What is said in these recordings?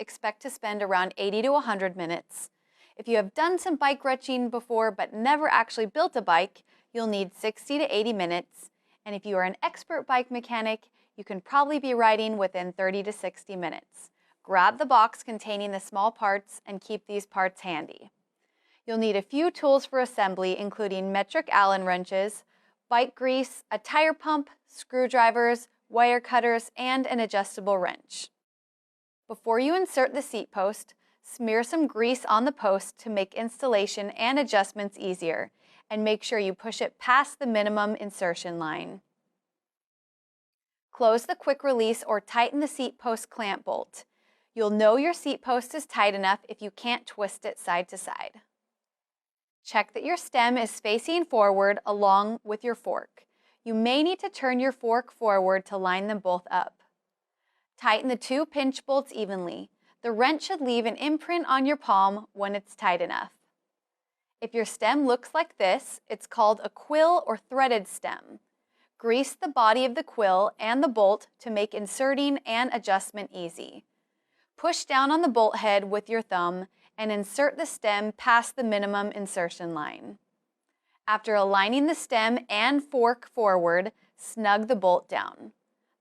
expect to spend around 80 to 100 minutes. If you have done some bike wrenching before but never actually built a bike, you'll need 60 to 80 minutes. And if you are an expert bike mechanic, you can probably be riding within 30 to 60 minutes. Grab the box containing the small parts and keep these parts handy. You'll need a few tools for assembly, including metric Allen wrenches, bike grease, a tire pump, screwdrivers, wire cutters, and an adjustable wrench. Before you insert the seat post, smear some grease on the post to make installation and adjustments easier, and make sure you push it past the minimum insertion line. Close the quick release or tighten the seat post clamp bolt. You'll know your seat post is tight enough if you can't twist it side to side. Check that your stem is facing forward along with your fork. You may need to turn your fork forward to line them both up. Tighten the two pinch bolts evenly. The wrench should leave an imprint on your palm when it's tight enough. If your stem looks like this, it's called a quill or threaded stem. Grease the body of the quill and the bolt to make inserting and adjustment easy. Push down on the bolt head with your thumb and insert the stem past the minimum insertion line. After aligning the stem and fork forward, snug the bolt down.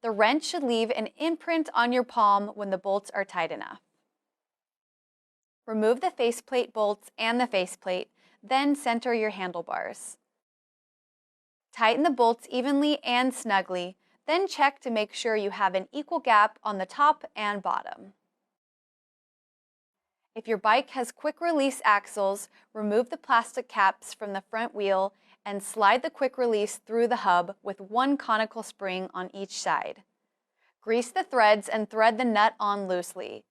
The wrench should leave an imprint on your palm when the bolts are tight enough. Remove the faceplate bolts and the faceplate, then center your handlebars. Tighten the bolts evenly and snugly, then check to make sure you have an equal gap on the top and bottom. If your bike has quick release axles, remove the plastic caps from the front wheel and slide the quick release through the hub with one conical spring on each side. Grease the threads and thread the nut on loosely.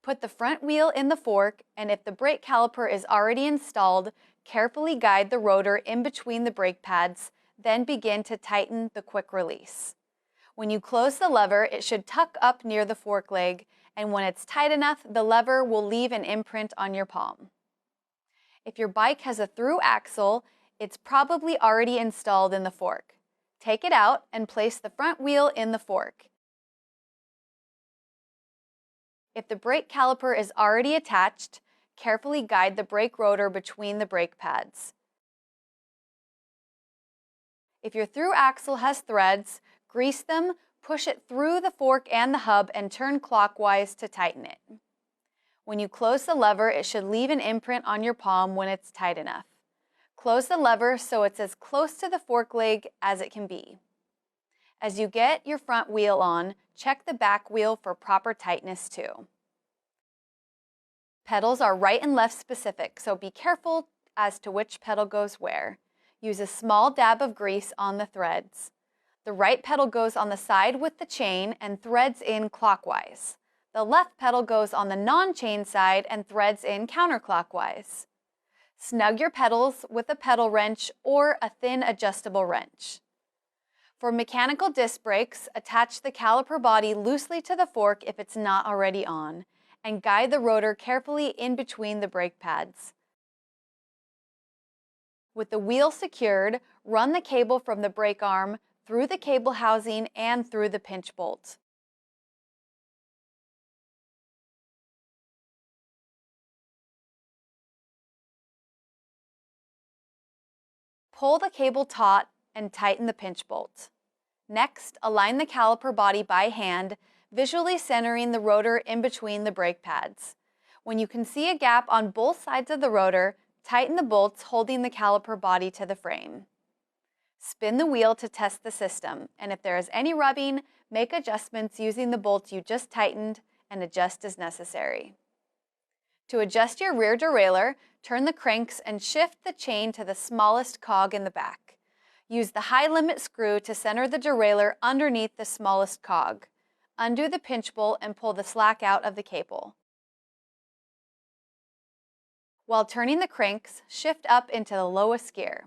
Put the front wheel in the fork, and if the brake caliper is already installed, carefully guide the rotor in between the brake pads, then begin to tighten the quick release. When you close the lever, it should tuck up near the fork leg, and when it's tight enough, the lever will leave an imprint on your palm. If your bike has a through axle, it's probably already installed in the fork. Take it out and place the front wheel in the fork. If the brake caliper is already attached, carefully guide the brake rotor between the brake pads. If your through axle has threads, grease them, push it through the fork and the hub, and turn clockwise to tighten it. When you close the lever, it should leave an imprint on your palm when it's tight enough. Close the lever so it's as close to the fork leg as it can be. As you get your front wheel on, check the back wheel for proper tightness too. Pedals are right and left specific, so be careful as to which pedal goes where. Use a small dab of grease on the threads. The right pedal goes on the side with the chain and threads in clockwise. The left pedal goes on the non-chain side and threads in counterclockwise. Snug your pedals with a pedal wrench or a thin adjustable wrench. For mechanical disc brakes, attach the caliper body loosely to the fork if it's not already on, and guide the rotor carefully in between the brake pads. With the wheel secured, run the cable from the brake arm through the cable housing and through the pinch bolt. Pull the cable taut and tighten the pinch bolt. Next, align the caliper body by hand, visually centering the rotor in between the brake pads. When you can see a gap on both sides of the rotor, tighten the bolts holding the caliper body to the frame. Spin the wheel to test the system, and if there is any rubbing, make adjustments using the bolts you just tightened and adjust as necessary. To adjust your rear derailleur, turn the cranks and shift the chain to the smallest cog in the back. Use the high limit screw to center the derailleur underneath the smallest cog. Undo the pinch bolt and pull the slack out of the cable. While turning the cranks, shift up into the lowest gear.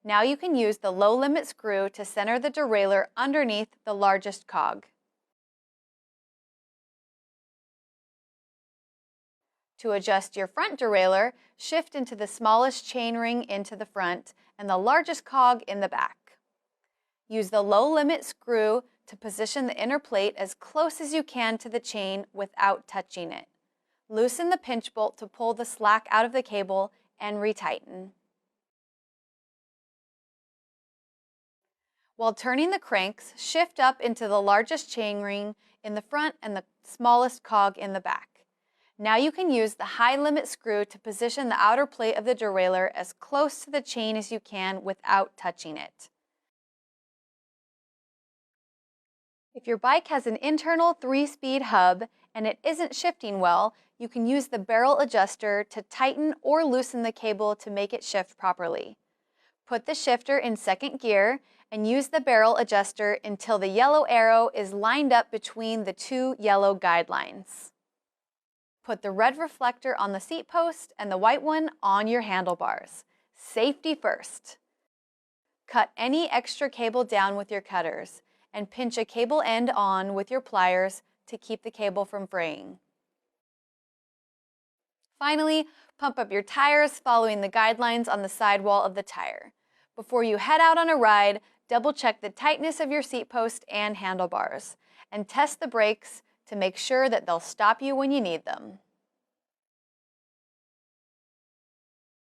Now you can use the low limit screw to center the derailleur underneath the largest cog. To adjust your front derailleur, shift into the smallest chainring into the front and the largest cog in the back. Use the low limit screw to position the inner plate as close as you can to the chain without touching it. Loosen the pinch bolt to pull the slack out of the cable and retighten. While turning the cranks, shift up into the largest chainring in the front and the smallest cog in the back. Now you can use the high-limit screw to position the outer plate of the derailleur as close to the chain as you can without touching it. If your bike has an internal 3-speed hub and it isn't shifting well, you can use the barrel adjuster to tighten or loosen the cable to make it shift properly. Put the shifter in second gear and use the barrel adjuster until the yellow arrow is lined up between the two yellow guidelines. Put the red reflector on the seat post and the white one on your handlebars. Safety first. Cut any extra cable down with your cutters and pinch a cable end on with your pliers to keep the cable from fraying. Finally, pump up your tires following the guidelines on the sidewall of the tire. Before you head out on a ride, double-check the tightness of your seat post and handlebars, and test the brakes to make sure that they'll stop you when you need them.